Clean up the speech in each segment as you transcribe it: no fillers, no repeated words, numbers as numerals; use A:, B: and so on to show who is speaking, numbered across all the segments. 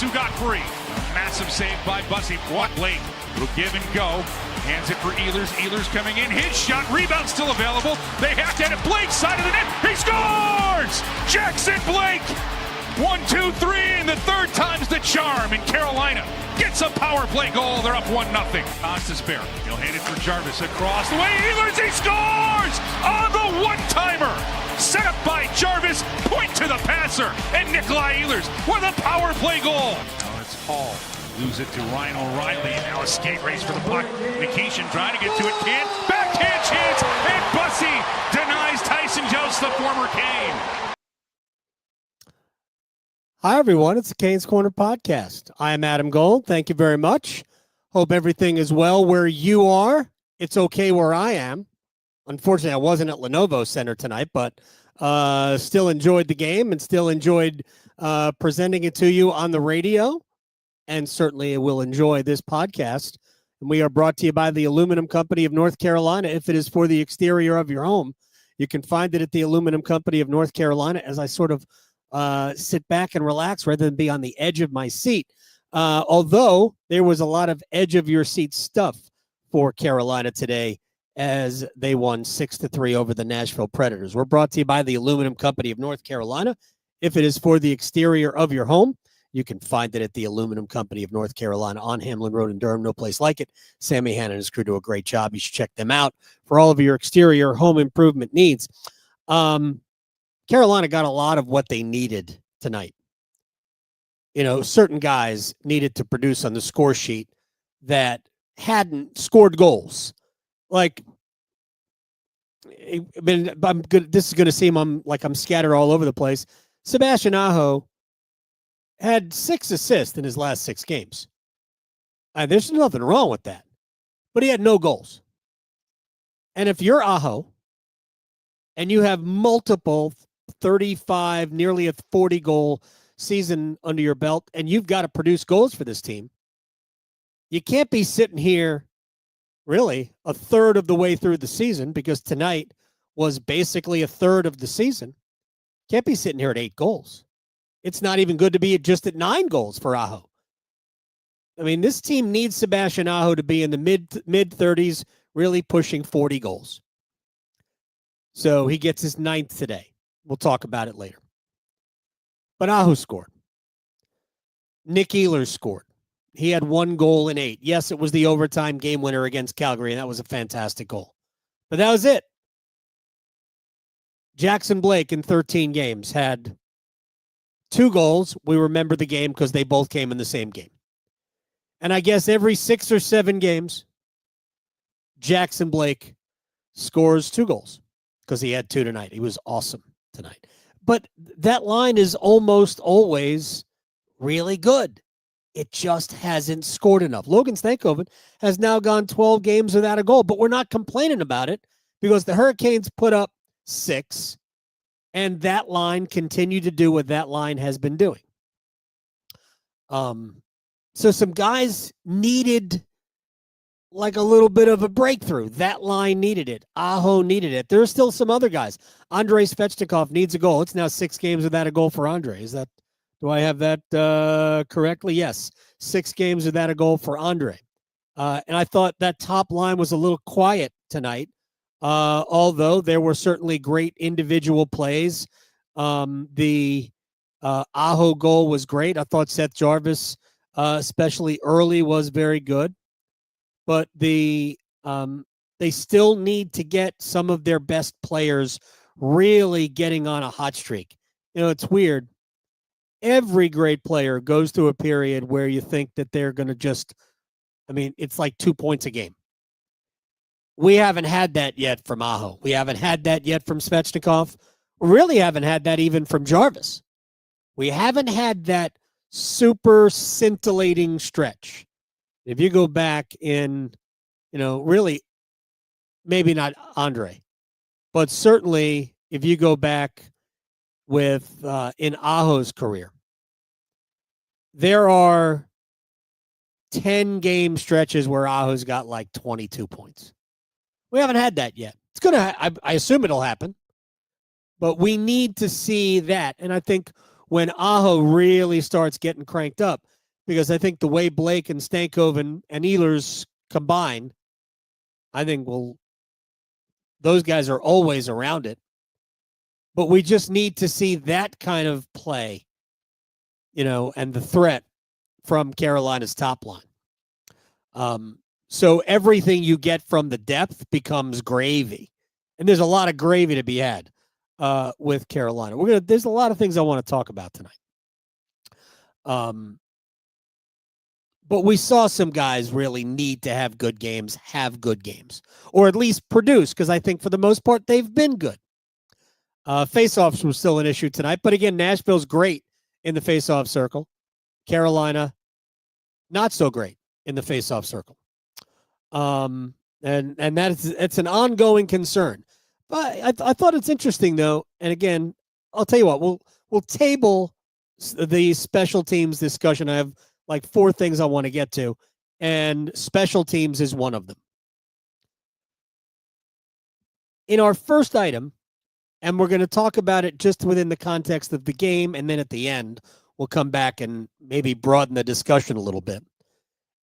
A: who got free. Massive save by Bussi. What late? Little give and go. Hands it for Ehlers. Ehlers coming in. His shot. Rebound still available. They have to hit it. Blake side of the net. He scores! Jackson Blake. 1, 2, 3, and the third time's the charm. And Carolina gets a power play goal. They're up 1-0. Costas Bear. He'll hand it for Jarvis across the way. Ehlers, he scores on the one-timer. Set up by Jarvis. Point to the passer. And Nikolai Ehlers with a power play goal. Now it's Hall. Lose it to Ryan O'Reilly. Now a skate race for the puck. Nikishin trying to get to it. Can't. Backhand chance. And Bussi denies Tyson Jost, the former Kane.
B: Hi, everyone. It's the Canes Corner podcast. I am Adam Gold. Thank you very much. Hope everything is well where you are. It's okay where I am. Unfortunately, I wasn't at Lenovo Center tonight, but still enjoyed the game and still enjoyed presenting it to you on the radio. And certainly will enjoy this podcast. And we are brought to you by the Aluminum Company of North Carolina. If it is for the exterior of your home, you can find it at the Aluminum Company of North Carolina. As I sort of sit back and relax rather than be on the edge of my seat. Although there was a lot of edge of your seat stuff for Carolina today as they won 6-3 over the Nashville Predators. We're brought to you by the Aluminum Company of North Carolina. If it is for the exterior of your home, you can find it at the Aluminum Company of North Carolina on Hamlin Road in Durham. No place like it. Sammy Hanna and his crew do a great job. You should check them out for all of your exterior home improvement needs. Carolina got a lot of what they needed tonight. You know, certain guys needed to produce on the score sheet that hadn't scored goals. Like, I mean, I'm good. This is going to seem I'm scattered all over the place. Sebastian Aho had 6 assists in his last 6 games. There's nothing wrong with that. But he had no goals. And if you're Aho and you have multiple 35, nearly a 40-goal season under your belt, and you've got to produce goals for this team, you can't be sitting here really a third of the way through the season, because tonight was basically a third of the season. Can't be sitting here at 8 goals. It's not even good to be just at 9 goals for Aho. I mean, this team needs Sebastian Aho to be in the mid-30s, really pushing 40 goals. So he gets his 9th today. We'll talk about it later. But Aho scored. Nick Ehlers scored. He had 1 goal in 8. Yes, it was the overtime game winner against Calgary, and that was a fantastic goal. But that was it. Jackson Blake in 13 games had 2 goals. We remember the game because they both came in the same game. And I guess every 6 or 7 games, Jackson Blake scores 2 goals because he had 2 tonight. He was awesome tonight. But that line is almost always really good. It just hasn't scored enough. Logan Stankoven has now gone 12 games without a goal, but we're not complaining about it because the Hurricanes put up 6, and that line continued to do what that line has been doing. So some guys needed like a little bit of a breakthrough. That line needed it. Aho needed it. There are still some other guys. Andrei Svechnikov needs a goal. It's now 6 games without a goal for Andrei. Do I have that correctly? Yes. 6 games without a goal for Andrei. And I thought that top line was a little quiet tonight, although there were certainly great individual plays. The Aho goal was great. I thought Seth Jarvis, especially early, was very good. But they still need to get some of their best players really getting on a hot streak. You know, it's weird. Every great player goes through a period where you think that they're going to it's like 2 points a game. We haven't had that yet from Aho. We haven't had that yet from Svechnikov. We really haven't had that even from Jarvis. We haven't had that super scintillating stretch. If you go back in, really, maybe not Andrei, but certainly if you go back with in Aho's career, there are 10 game stretches where Aho's got like 22 points. We haven't had that yet. It's going to, I assume it'll happen, but we need to see that. And I think when Aho really starts getting cranked up, because I think the way Blake and Stankov and Ehlers combine, I think those guys are always around it. But we just need to see that kind of play, and the threat from Carolina's top line. So everything you get from the depth becomes gravy. And there's a lot of gravy to be had with Carolina. There's a lot of things I want to talk about tonight. But we saw some guys really need to have good games, or at least produce, because I think for the most part, they've been good. Faceoffs were still an issue tonight, but again, Nashville's great in the faceoff circle. Carolina, not so great in the faceoff circle. And it's an ongoing concern. But I thought it's interesting, though, and again, I'll tell you what, we'll table the special teams discussion. I have like 4 things I want to get to, and special teams is one of them. In our first item, and we're going to talk about it just within the context of the game, and then at the end, we'll come back and maybe broaden the discussion a little bit.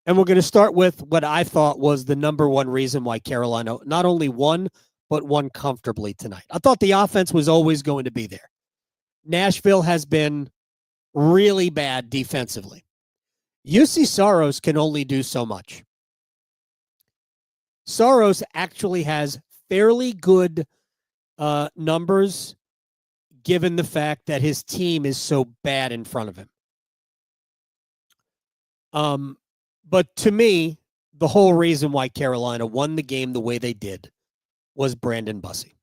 B: And we're going to start with what I thought was the number one reason why Carolina not only won, but won comfortably tonight. I thought the offense was always going to be there. Nashville has been really bad defensively. UC Saros can only do so much. Saros actually has fairly good numbers given the fact that his team is so bad in front of him. But to me, the whole reason why Carolina won the game the way they did was Brandon Bussi.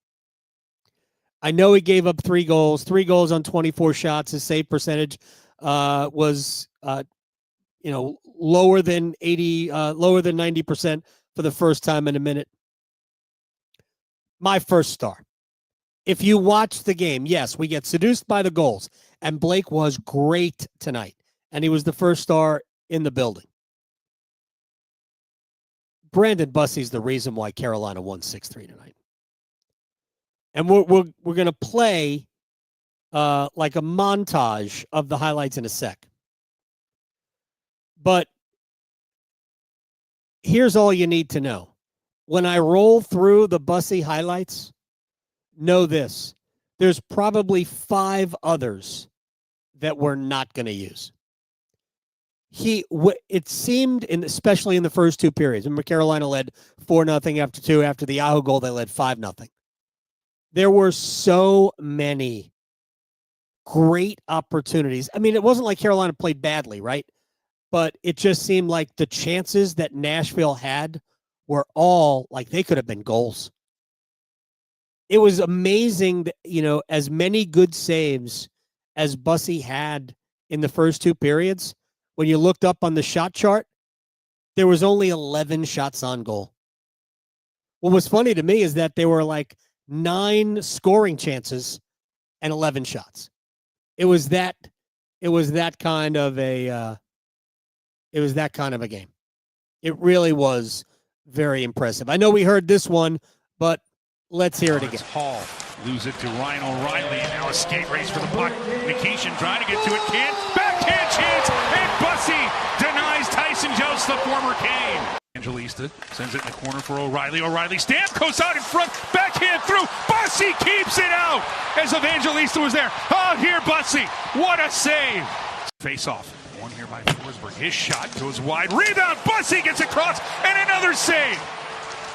B: I know he gave up 3 goals on 24 shots. His save percentage was lower than 90% for the first time in a minute. My first star. If you watch the game, yes, we get seduced by the goals, and Blake was great tonight, and he was the first star in the building. Brandon Bussi's the reason why Carolina won 6-3 tonight. And we're going to play like a montage of the highlights in a sec. But here's all you need to know. When I roll through the Bussi highlights, know this. There's probably 5 others that we're not going to use. It seemed, especially in the first 2 periods, remember Carolina led 4-0 after 2. After the Aho goal, they led 5-0. There were so many great opportunities. I mean, it wasn't like Carolina played badly, right? But it just seemed like the chances that Nashville had were all like they could have been goals. It was amazing that, as many good saves as Bussi had in the first 2 periods, when you looked up on the shot chart, there was only 11 shots on goal. What was funny to me is that there were like 9 scoring chances and 11 shots. It was that kind of a game. It really was very impressive. I know we heard this one, but let's hear it again.
A: Hall lose it to Ryan O'Reilly, and now a skate race for the puck. Nikishin trying to get to it, can't. Backhand chance, and Bussi denies Tyson Jost, the former Kane. Evangelista sends it in the corner for O'Reilly. Stamkos out in front, backhand through. Bussi keeps it out as Evangelista was there. Oh, here Bussi, what a save. Face off. One here by Forsberg. His shot goes wide. Rebound. Bussi gets across, and another save.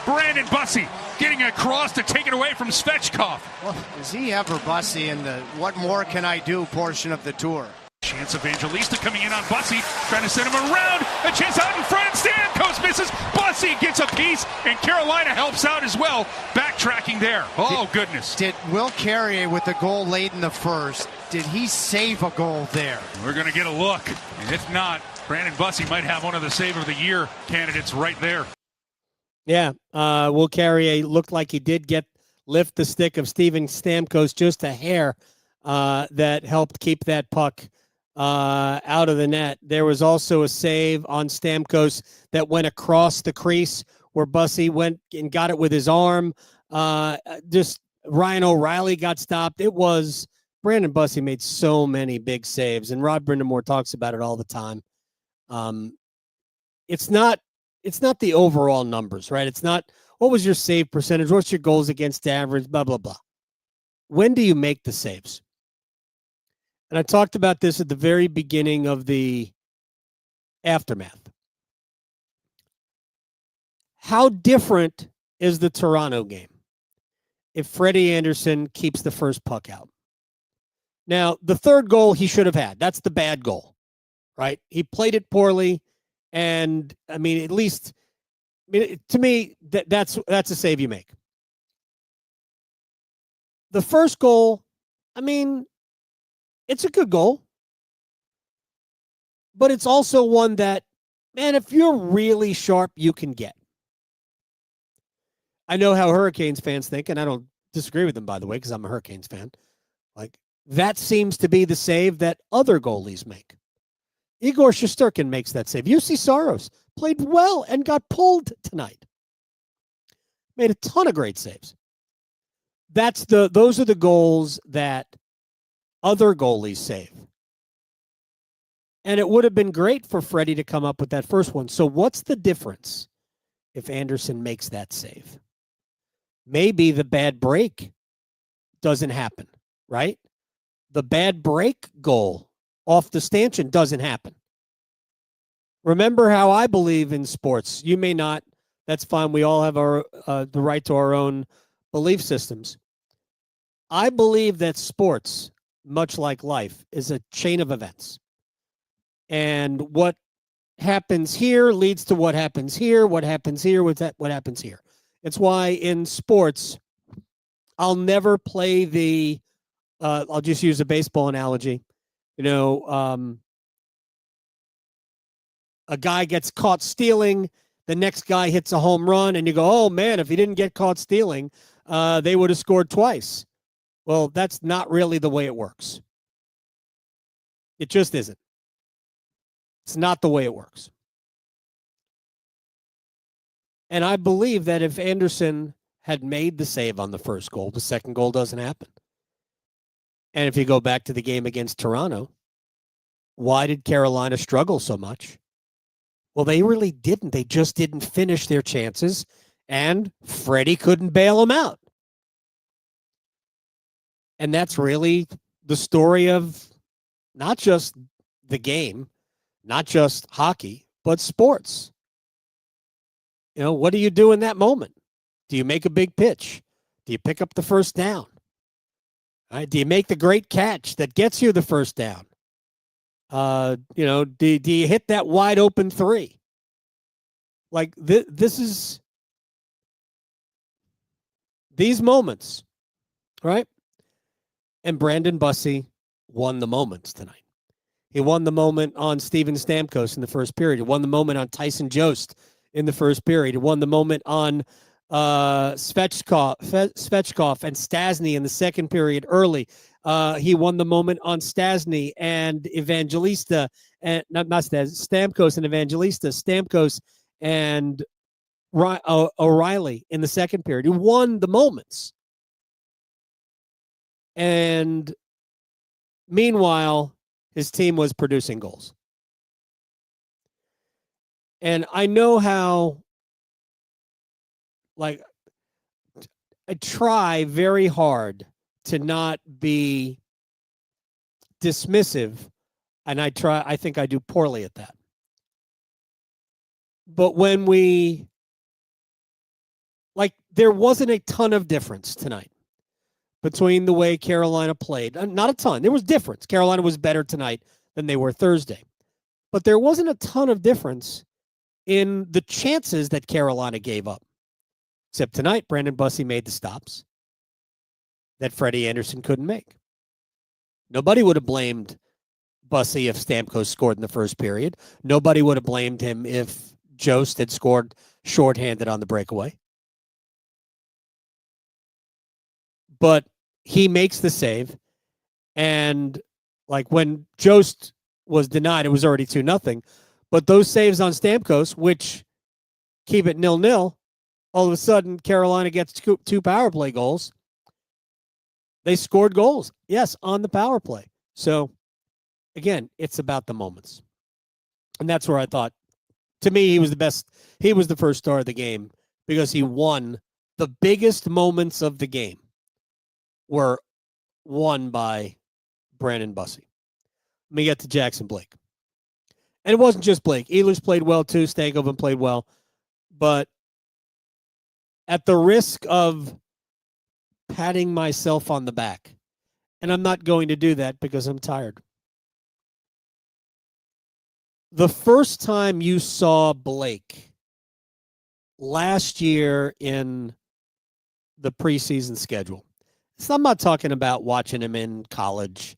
A: Brandon Bussi getting across to take it away from Svechkov.
C: Well, is he ever Bussi in the what more can I do portion of the tour?
A: Chance Evangelista coming in on Bussi, trying to send him around. A chance out in front. Stamkos misses. Bussi gets a piece, and Carolina helps out as well. Backtracking there. Oh, goodness.
C: Did Will Carrier with the goal late in the first, did he save a goal there?
A: We're going to get a look. And if not, Brandon Bussi might have one of the Save of the Year candidates right there.
B: Yeah, Will Carrier looked like he did lift the stick of Steven Stamkos just a hair that helped keep that puck out of the net. There was also a save on Stamkos that went across the crease where Bussi went and got it with his arm. Just Ryan O'Reilly got stopped. It was Brandon Bussi made so many big saves, and Rod Brindamore talks about it all the time. It's not the overall numbers, right? It's not what was your save percentage, what's your goals against average, blah, blah, blah. When do you make the saves? And I talked about this at the very beginning of the aftermath. How different is the Toronto game if Freddie Andersen keeps the first puck out? Now, the third goal he should have had. That's the bad goal, right? He played it poorly, and I mean, at least to me, that's a save you make. The first goal, I mean, it's a good goal, but it's also one that, man, if you're really sharp, you can get. I know how Hurricanes fans think, and I don't disagree with them, by the way, because I'm a Hurricanes fan. Like, that seems to be the save that other goalies make. Igor Shesterkin makes that save. UC Saros played well and got pulled tonight. Made a ton of great saves. Those are the goals that other goalies save. And it would have been great for Freddie to come up with that first one. So what's the difference if Andersen makes that save? Maybe the bad break doesn't happen, right? The bad break goal off the stanchion doesn't happen. Remember how I believe in sports. You may not. That's fine. We all have our the right to our own belief systems. I believe that sports, much like life, is a chain of events. And what happens here leads to what happens here, what happens here, what happens here. It's why in sports, I'll never play the, I'll just use a baseball analogy. A guy gets caught stealing, the next guy hits a home run, and you go, oh, man, if he didn't get caught stealing, they would have scored twice. Well, that's not really the way it works. It just isn't. It's not the way it works. And I believe that if Andersen had made the save on the first goal, the second goal doesn't happen. And if you go back to the game against Toronto, why did Carolina struggle so much? Well, they really didn't. They just didn't finish their chances, and Freddie couldn't bail them out. And that's really the story of not just the game, not just hockey, but sports. What do you do in that moment? Do you make a big pitch? Do you pick up the first down? Right? Do you make the great catch that gets you the first down? Do you hit that wide open three? Like this is these moments, right? And Brandon Bussi won the moments tonight. He won the moment on Steven Stamkos in the first period. He won the moment on Tyson Jost in the first period. He won the moment on Svechkov and Stasny in the second period early. He won the moment on Stasny and Evangelista, and not Stamkos and Evangelista, Stamkos and O'Reilly in the second period. He won the moments. And meanwhile, his team was producing goals. And I know how, I try very hard to not be dismissive, and I think I do poorly at that. But when there wasn't a ton of difference tonight between the way Carolina played. Not a ton. There was difference. Carolina was better tonight than they were Thursday. But there wasn't a ton of difference in the chances that Carolina gave up. Except tonight, Brandon Bussi made the stops that Freddie Andersen couldn't make. Nobody would have blamed Bussi if Stamkos scored in the first period. Nobody would have blamed him if Jost had scored shorthanded on the breakaway. But he makes the save, and when Jost was denied, it was already 2-0. But those saves on Stamkos, which keep it 0-0, all of a sudden Carolina gets two power play goals. They scored goals, yes, on the power play. So, again, it's about the moments. And that's where I thought, to me, he was the best. He was the first star of the game because he won the biggest moments of the game were won by Brandon Bussi. Let me get to Jackson Blake. And it wasn't just Blake. Ehlers played well too. Stankoven played well. But at the risk of patting myself on the back, and I'm not going to do that because I'm tired. The first time you saw Blake last year in the preseason schedule, so I'm not talking about watching him in college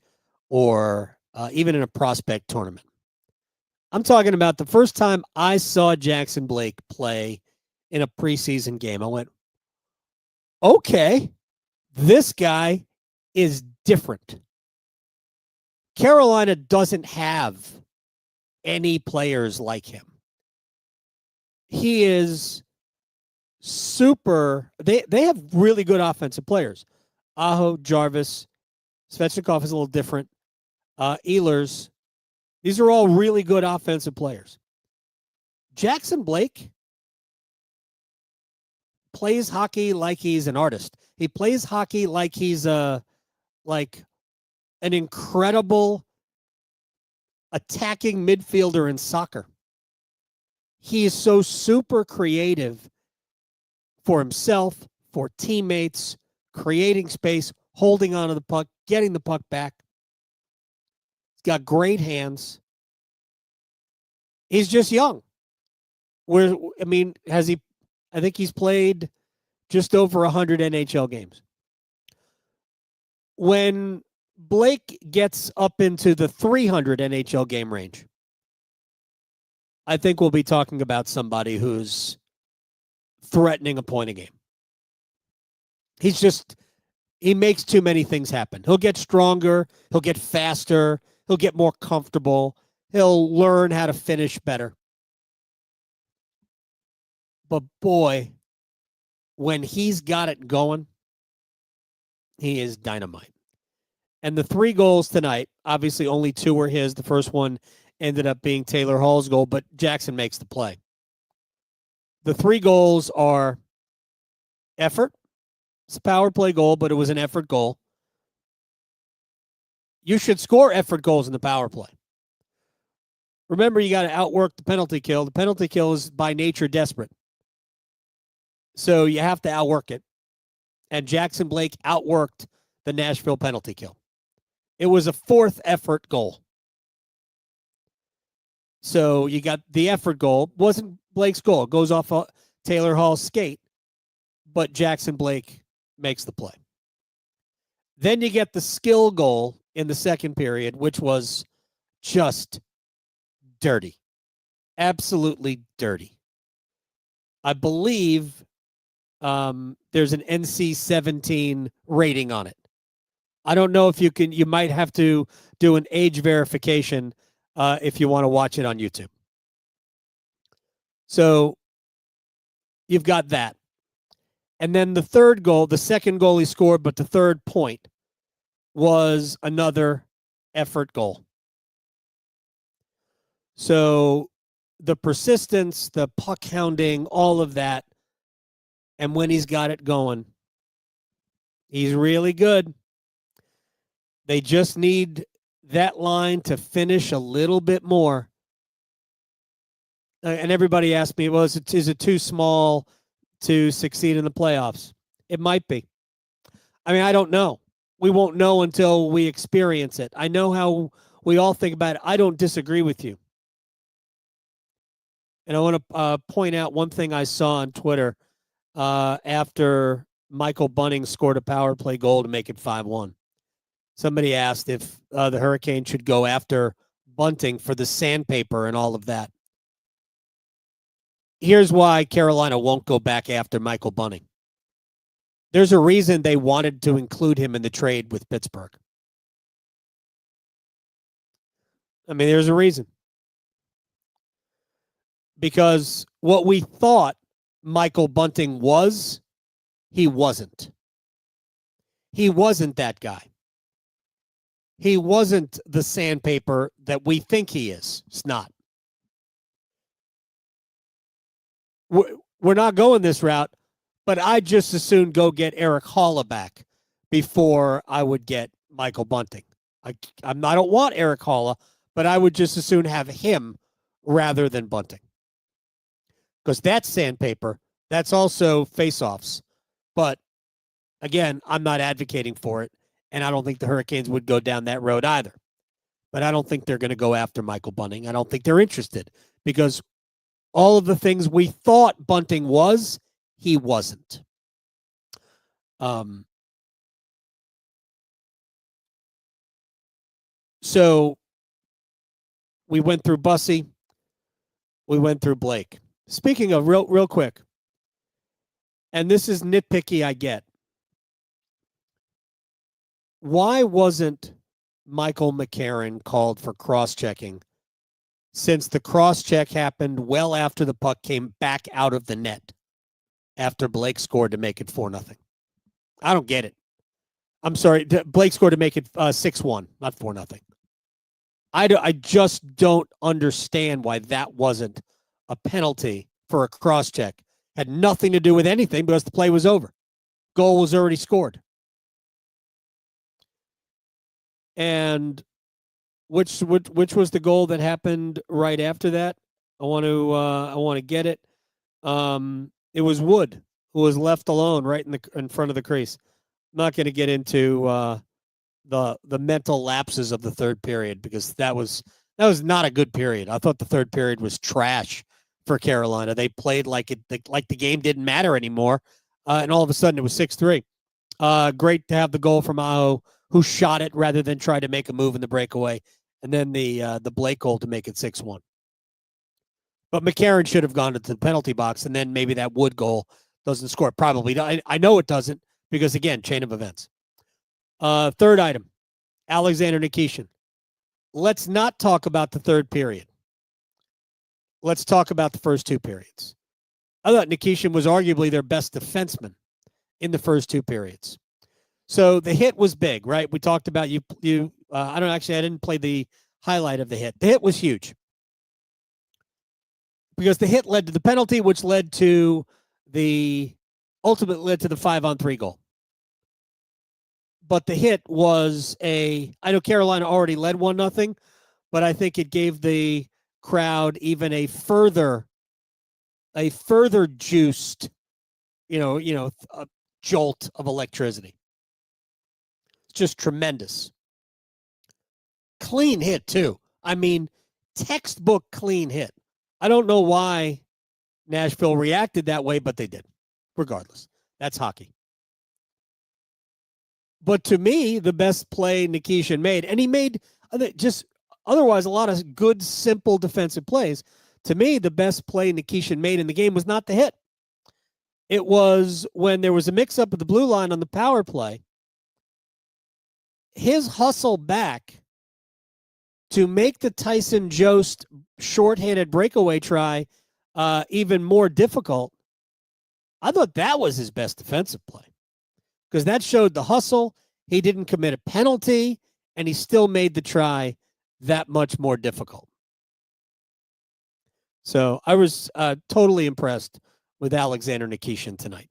B: or even in a prospect tournament. I'm talking about the first time I saw Jackson Blake play in a preseason game. I went, okay, this guy is different. Carolina doesn't have any players like him. He is super. They have really good offensive players. Aho, Jarvis, Svechnikov is a little different. Ehlers. These are all really good offensive players. Jackson Blake plays hockey like he's an artist. He plays hockey like he's an incredible attacking midfielder in soccer. He is so super creative for himself, for teammates, creating space, holding onto the puck, getting the puck back. He's got great hands. He's just young. I think he's played just over 100 NHL games. When Blake gets up into the 300 NHL game range, I think we'll be talking about somebody who's threatening a point a game. He makes too many things happen. He'll get stronger. He'll get faster. He'll get more comfortable. He'll learn how to finish better. But boy, when he's got it going, he is dynamite. And the 3 goals tonight, obviously only 2 were his. The first one ended up being Taylor Hall's goal, but Jackson makes the play. The 3 goals are effort. It's a power play goal, but it was an effort goal. You should score effort goals in the power play. Remember, you got to outwork the penalty kill. The penalty kill is by nature desperate. So you have to outwork it. And Jackson Blake outworked the Nashville penalty kill. It was a 4th effort goal. So you got the effort goal. Wasn't Blake's goal. It goes off Taylor Hall's skate. But Jackson Blake makes the play. Then you get the skill goal in the second period, which was just dirty. Absolutely dirty. I believe there's an NC-17 rating on it. I don't know if you might have to do an age verification if you want to watch it on YouTube. So you've got that. And then the third goal, the second goal he scored, but the third point was another effort goal. So the persistence, the puck hounding, all of that. And when he's got it going, he's really good. They just need that line to finish a little bit more. And everybody asked me, well, is it too small to succeed in the playoffs? It might be. I mean, I don't know. We won't know until we experience it. I know how we all think about it. I don't disagree with you. And I want to point out one thing I saw on Twitter after Michael Bunting scored a power play goal to make it 5-1. Somebody asked if the Hurricanes should go after Bunting for the sandpaper and all of that. Here's why Carolina won't go back after Michael Bunting. There's a reason they wanted to include him in the trade with Pittsburgh. I mean, there's a reason. Because what we thought Michael Bunting was, he wasn't. He wasn't that guy. He wasn't the sandpaper that we think he is. It's not. we're not going this route, but I'd just as soon go get Eric Halla back before I would get Michael Bunting. I don't want Eric Halla, but I would just as soon have him rather than Bunting. Because that's sandpaper. That's also faceoffs. But again, I'm not advocating for it, and I don't think the Hurricanes would go down that road either. But I don't think they're going to go after Michael Bunting. I don't think they're interested because all of the things we thought Bunting was, he wasn't. So we went through Bussi. We went through Blake. Speaking of real quick, and this is nitpicky, I get. Why wasn't Michael McCarron called for cross-checking since the cross-check happened well after the puck came back out of the net after Blake scored to make it 4-0? I don't get it. I'm sorry. Blake scored to make it 6-1, not 4-0. I just don't understand why that wasn't a penalty for a cross-check. Had nothing to do with anything because the play was over. Goal was already scored. And which was the goal that happened right after that? I want to get it. It was Wood who was left alone right in front of the crease. I'm not going to get into the mental lapses of the third period because that was not a good period. I thought the third period was trash for Carolina. They played like the game didn't matter anymore, and all of a sudden it was 6-3. Great to have the goal from Aho, who shot it rather than try to make a move in the breakaway, and then the Blake goal to make it 6-1. But McCarron should have gone to the penalty box, and then maybe that Wood goal doesn't score. Probably. I know it doesn't because, again, chain of events. Third item, Alexander Nikishin. Let's not talk about the third period. Let's talk about the first two periods. I thought Nikishin was arguably their best defenseman in the first two periods. So the hit was big, right? We talked about I didn't play the highlight of the hit. The hit was huge because the hit led to the penalty, which led to the 5-on-3 goal. But the hit was I know Carolina already led 1-0, but I think it gave the crowd even a further juiced, a jolt of electricity. It's just tremendous. Clean hit too. I mean, textbook clean hit. I don't know why Nashville reacted that way, but they did. Regardless, that's hockey. But to me, the best play Nikishin made, and he made just otherwise a lot of good, simple defensive plays. To me, the best play Nikishin made in the game was not the hit. It was when there was a mix-up at the blue line on the power play. His hustle back to make the Tyson Jost shorthanded breakaway try even more difficult, I thought that was his best defensive play because that showed the hustle. He didn't commit a penalty, and he still made the try that much more difficult. So I was totally impressed with Alexander Nikishin tonight.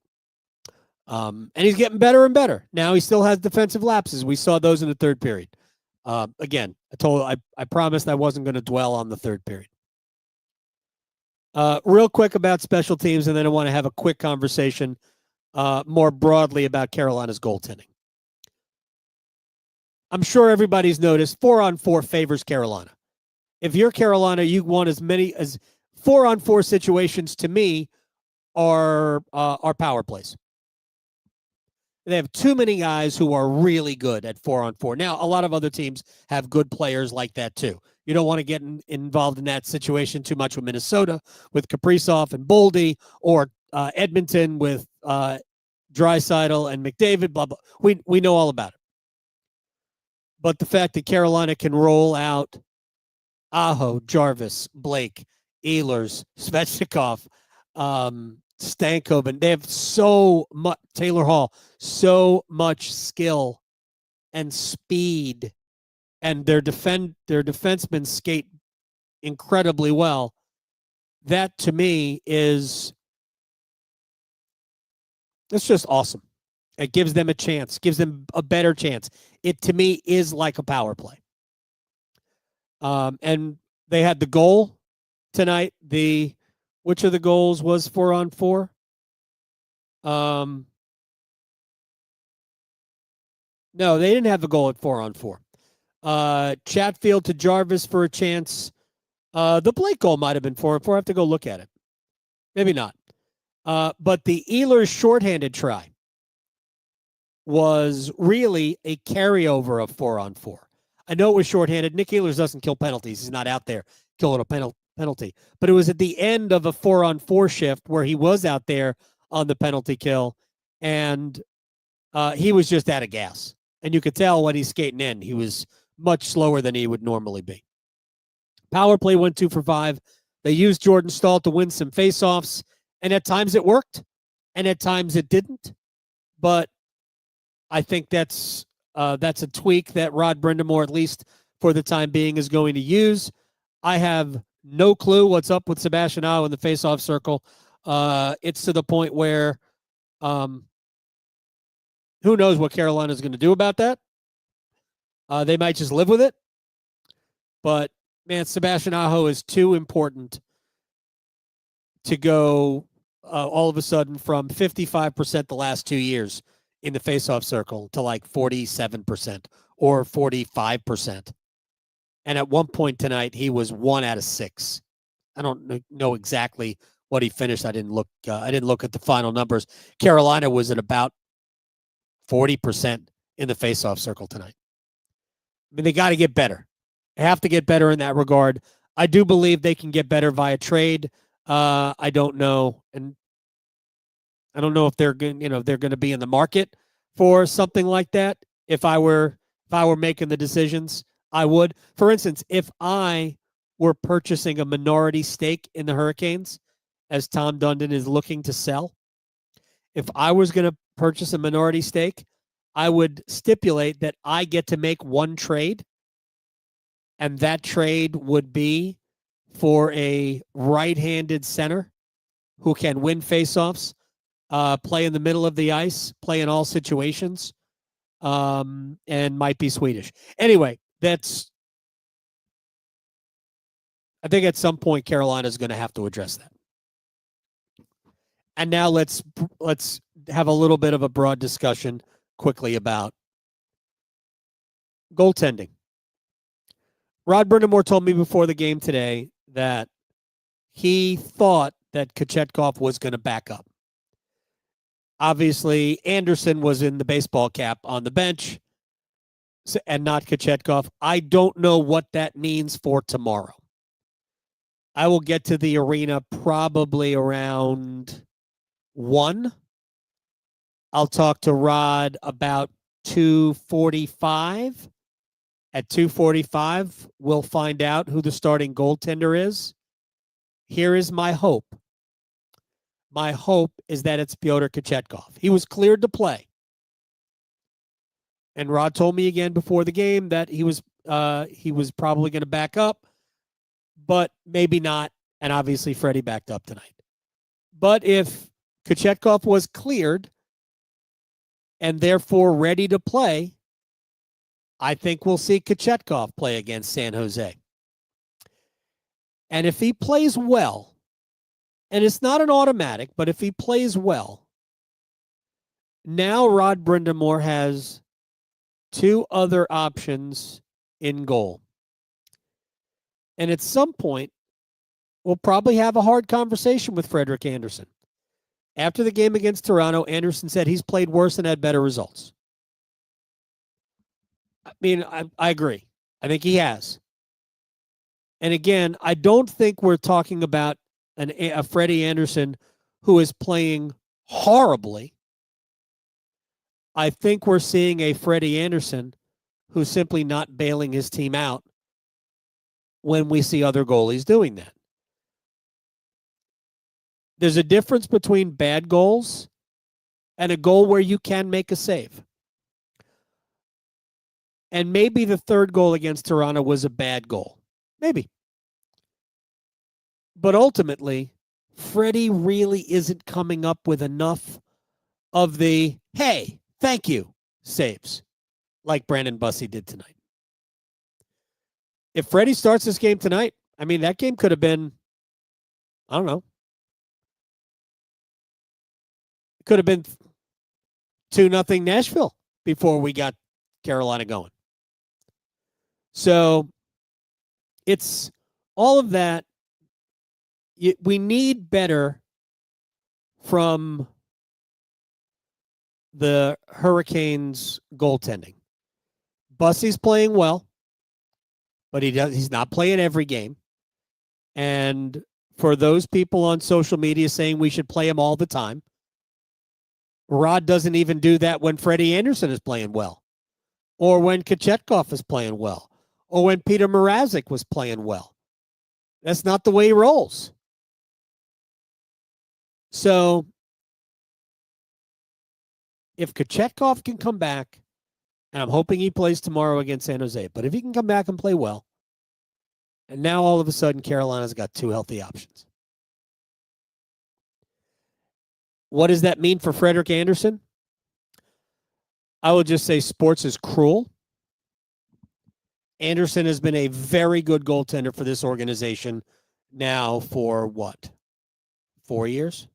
B: And he's getting better and better. Now he still has defensive lapses. We saw those in the third period. Again, I promised I wasn't going to dwell on the third period. Real quick about special teams, and then I want to have a quick conversation more broadly about Carolina's goaltending. I'm sure everybody's noticed 4-on-4 favors Carolina. If you're Carolina, you want as many as 4-on-4 situations. To me, are power plays. They have too many guys who are really good at 4-on-4. Now, a lot of other teams have good players like that too. You don't want to get involved in that situation too much with Minnesota, with Kaprizov and Boldy, or Edmonton with Draisaitl and McDavid. Blah blah. We know all about it. But the fact that Carolina can roll out Aho, Jarvis, Blake, Ehlers, Svechnikov, Stankoven, they have so much, Taylor Hall, so much skill and speed, and their defensemen skate incredibly well. That to me is It's just awesome. It gives them a chance, gives them a better chance. It, to me, is like a power play. And they had the goal tonight. Which of the goals was 4-on-4? No, they didn't have the goal at 4-on-4. Chatfield to Jarvis for a chance. The Blake goal might have been 4-on-4. I have to go look at it. Maybe not. But the Ehlers shorthanded try was really a carryover of 4-on-4. I know it was shorthanded. Nick Ehlers doesn't kill penalties. He's not out there killing a penalty. But it was at the end of a 4-on-4 shift where he was out there on the penalty kill, and he was just out of gas. And you could tell when he's skating in, he was much slower than he would normally be. Power play went 2 for 5. They used Jordan Staal to win some faceoffs, and at times it worked, and at times it didn't. But I think that's a tweak that Rod Brindamore, at least for the time being, is going to use. I have no clue what's up with Sebastian Aho in the faceoff circle. It's to the point where who knows what Carolina is going to do about that. They might just live with it. But, man, Sebastian Aho is too important to go all of a sudden from 55% the last 2 years in the faceoff circle to like 47% or 45%. And at one point tonight, he was 1 out of 6. I don't know exactly what he finished. I didn't look at the final numbers. Carolina was at about 40% in the faceoff circle tonight. I mean, they got to get better. They have to get better in that regard. I do believe they can get better via trade. I don't know, and I don't know if they're going to be in the market for something like that. If I were making the decisions, I would. For instance, if I were purchasing a minority stake in the Hurricanes, as Tom Dundon is looking to sell, if I was going to purchase a minority stake, I would stipulate that I get to make one trade, and that trade would be for a right-handed center who can win faceoffs, play in the middle of the ice, play in all situations, and might be Swedish. Anyway, I think at some point Carolina is going to have to address that. And now let's have a little bit of a broad discussion quickly about goaltending. Rod Brindamore told me before the game today that he thought that Kochetkov was going to back up. Obviously, Anderson was in the baseball cap on the bench and not Kochetkov. I don't know what that means for tomorrow. I will get to the arena probably around 1. I'll talk to Rod about 2:45. At 2:45, we'll find out who the starting goaltender is. Here is my hope. My hope is that it's Pyotr Kochetkov. He was cleared to play. And Rod told me again before the game that he was probably going to back up, but maybe not. And obviously Freddie backed up tonight. But if Kochetkov was cleared and therefore ready to play, I think we'll see Kochetkov play against San Jose. And if he plays well, and it's not an automatic, but if he plays well, now Rod Brindamore has 2 other options in goal. And at some point, we'll probably have a hard conversation with Frederik Andersen. After the game against Toronto, Anderson said he's played worse and had better results. I mean, I agree. I think he has. And again, I don't think we're talking about a Freddie Andersen who is playing horribly. I think we're seeing a Freddie Andersen who's simply not bailing his team out when we see other goalies doing that. There's a difference between bad goals and a goal where you can make a save. And maybe the third goal against Toronto was a bad goal. Maybe. But ultimately, Freddie really isn't coming up with enough of the, hey, thank you saves like Brandon Bussi did tonight. If Freddie starts this game tonight, I mean, that game could have been, I don't know, it could have been 2-0 Nashville before we got Carolina going. So it's all of that. We need better from the Hurricanes goaltending. Bussi's playing well, but he's not playing every game. And for those people on social media saying we should play him all the time, Rod doesn't even do that when Freddie Anderson is playing well, or when Kochetkov is playing well, or when Peter Mrazek was playing well. That's not the way he rolls. So if Kochetkov can come back, and I'm hoping he plays tomorrow against San Jose, but if he can come back and play well, and now all of a sudden Carolina's got two healthy options. What does that mean for Frederik Andersen? I would just say sports is cruel. Andersen has been a very good goaltender for this organization now for what? 4 years?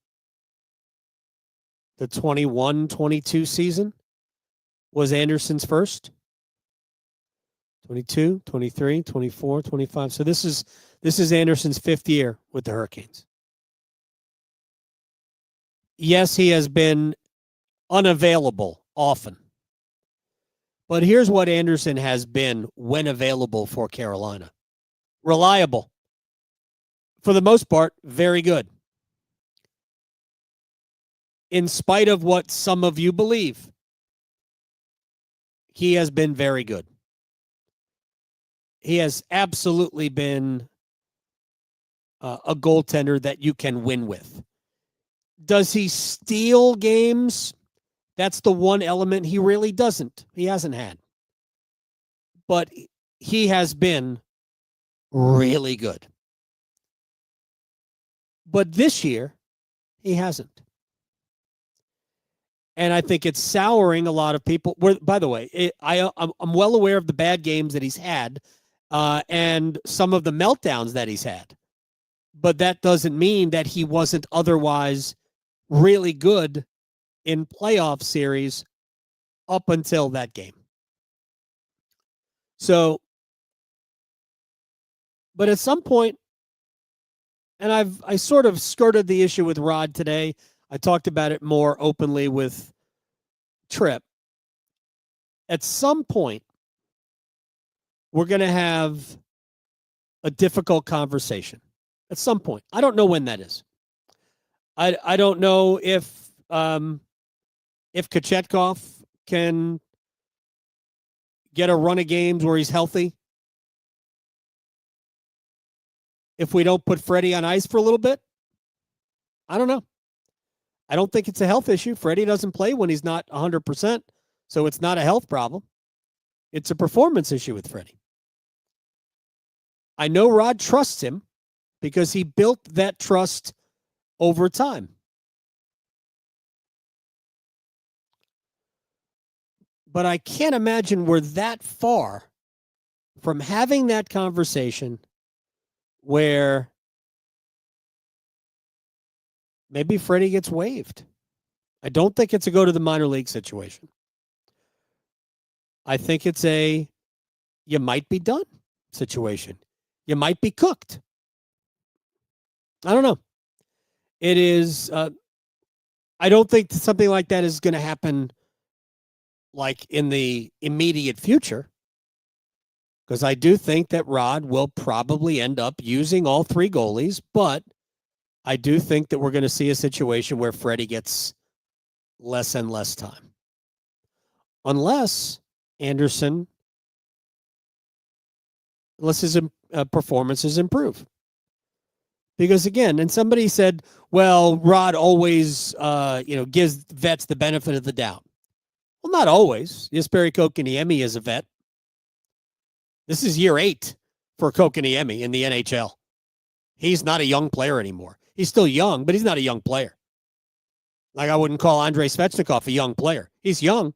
B: The 21-22 season was Andersen's first. 22, 23, 24, 25. So this is Andersen's fifth year with the Hurricanes. Yes, he has been unavailable often. But here's what Andersen has been when available for Carolina. Reliable. For the most part, very good. In spite of what some of you believe, he has been very good. He has absolutely been a goaltender that you can win with. Does he steal games? That's the one element he really doesn't. He hasn't had. But he has been really good. But this year, he hasn't. And I think it's souring a lot of people. By the way, I'm well aware of the bad games that he's had and some of the meltdowns that he's had. But that doesn't mean that he wasn't otherwise really good in playoff series up until that game. So, but at some point, and I sort of skirted the issue with Rod today. I talked about it more openly with Tripp. At some point, we're going to have a difficult conversation. At some point. I don't know when that is. I don't know if Kochetkov can get a run of games where he's healthy. If we don't put Freddie on ice for a little bit. I don't know. I don't think it's a health issue. Freddie doesn't play when he's not 100%, so it's not a health problem. It's a performance issue with Freddie. I know Rod trusts him because he built that trust over time. But I can't imagine we're that far from having that conversation where maybe Freddie gets waived. I don't think it's a go to the minor league situation. I think it's a you might be done situation. You might be cooked. I don't know. It is, I don't think something like that is going to happen like in the immediate future. Because I do think that Rod will probably end up using all three goalies, but I do think that we're going to see a situation where Freddie gets less and less time. Unless Andersen, unless his performances improve. Because again, and somebody said, well, Rod always, gives vets the benefit of the doubt. Well, not always. Jesperi Kotkaniemi is a vet. This is year 8 for Kotkaniemi in the NHL. He's not a young player anymore. He's still young, but he's not a young player. Like I wouldn't call Andrei Svechnikov a young player. He's young,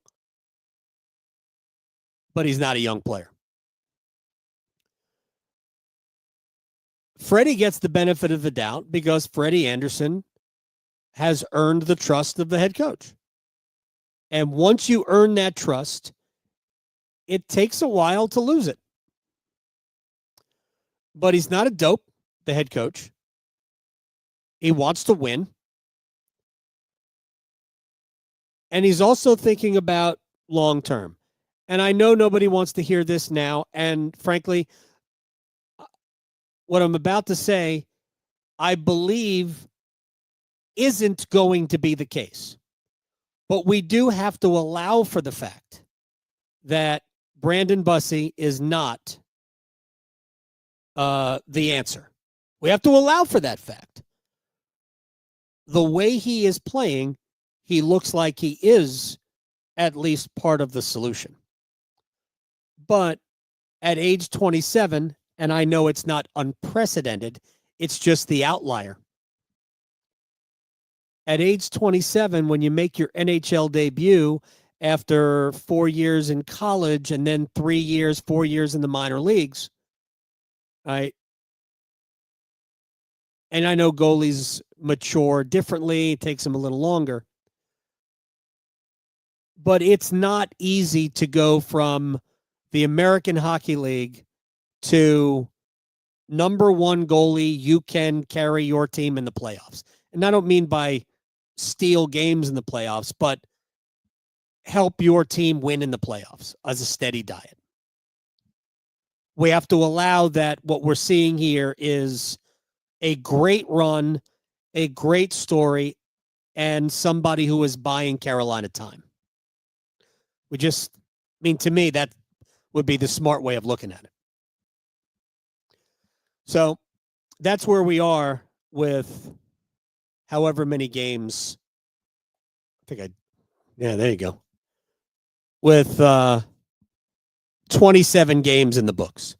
B: but he's not a young player. Freddie gets the benefit of the doubt because Freddie Anderson has earned the trust of the head coach. And once you earn that trust, it takes a while to lose it. But he's not a dope, the head coach. He wants to win. And he's also thinking about long term. And I know nobody wants to hear this now. And frankly, what I'm about to say, I believe isn't going to be the case. But we do have to allow for the fact that Brandon Bussi is not the answer. We have to allow for that fact. The way he is playing, he looks like he is at least part of the solution. But at age 27, and I know it's not unprecedented, it's just the outlier. At age 27, when you make your NHL debut after 4 years in college and then 4 years in the minor leagues, right? And I know goalies mature differently. It takes them a little longer. But it's not easy to go from the American Hockey League to number one goalie. You can carry your team in the playoffs. And I don't mean by steal games in the playoffs, but help your team win in the playoffs as a steady diet. We have to allow that what we're seeing here is a great run, a great story, and somebody who is buying Carolina time. To me, that would be the smart way of looking at it. So that's where we are with however many games. There you go. With 27 games in the books.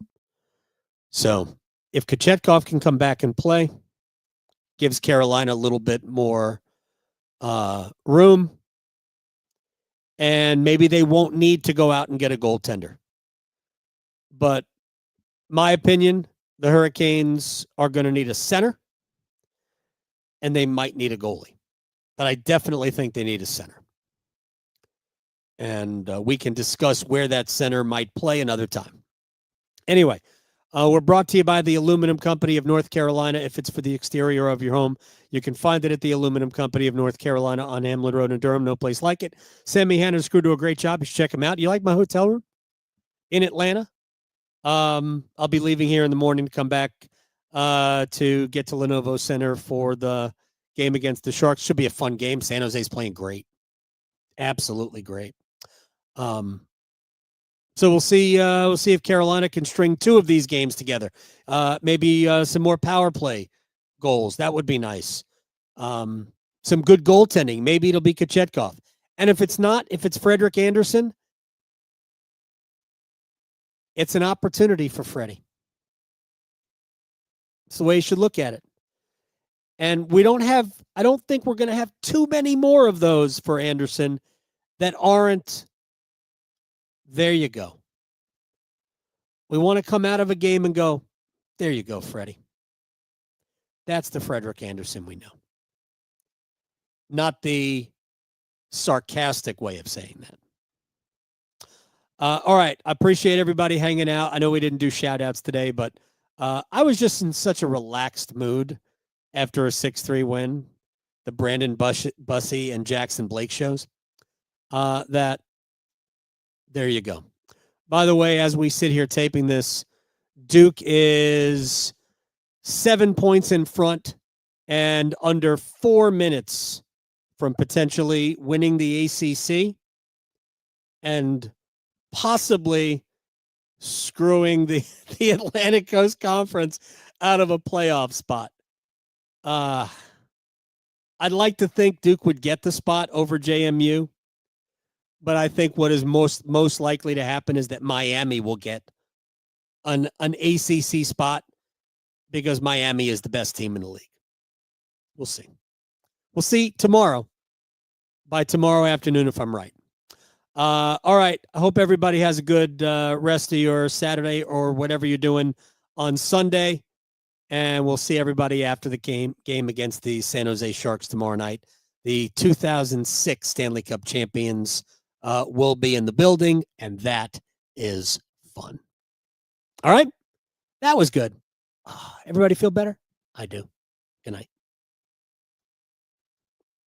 B: So if Kochetkov can come back and play, gives Carolina a little bit more room, and maybe they won't need to go out and get a goaltender. But my opinion, the Hurricanes are going to need a center, and they might need a goalie. But I definitely think they need a center. And we can discuss where that center might play another time. Anyway, we're brought to you by the Aluminum Company of North Carolina. If it's for the exterior of your home, you can find it at the Aluminum Company of North Carolina on Hamlin Road in Durham. No place like it. Sammy Hanna and Screw do a great job. You should check them out. You like my hotel room in Atlanta? I'll be leaving here in the morning to come back to get to Lenovo Center for the game against the Sharks. Should be a fun game. San Jose's playing great. Absolutely great. So we'll see if Carolina can string two of these games together. Maybe some more power play goals. That would be nice. Some good goaltending. Maybe it'll be Kochetkov. And if it's Frederik Andersen, it's an opportunity for Freddie. It's the way you should look at it. And I don't think we're going to have too many more of those for Andersen that aren't, there you go. We want to come out of a game and go, there you go, Freddie. That's the Frederik Andersen we know. Not the sarcastic way of saying that. All right. I appreciate everybody hanging out. I know we didn't do shout outs today, but I was just in such a relaxed mood after a 6-3 win, the Brandon Bussi and Jackson Blake shows, that there you go. By the way, as we sit here taping this, Duke is 7 points in front and under 4 minutes from potentially winning the ACC and possibly screwing the Atlantic Coast Conference out of a playoff spot. I'd like to think Duke would get the spot over JMU, but I think what is most likely to happen is that Miami will get an ACC spot because Miami is the best team in the league. We'll see. We'll see tomorrow. by tomorrow afternoon if I'm right. All right. I hope everybody has a good rest of your Saturday or whatever you're doing on Sunday. And we'll see everybody after the game against the San Jose Sharks tomorrow night. The 2006 Stanley Cup champions will be in the building, and that is fun. All right. That was good. Everybody feel better? I do. Good night.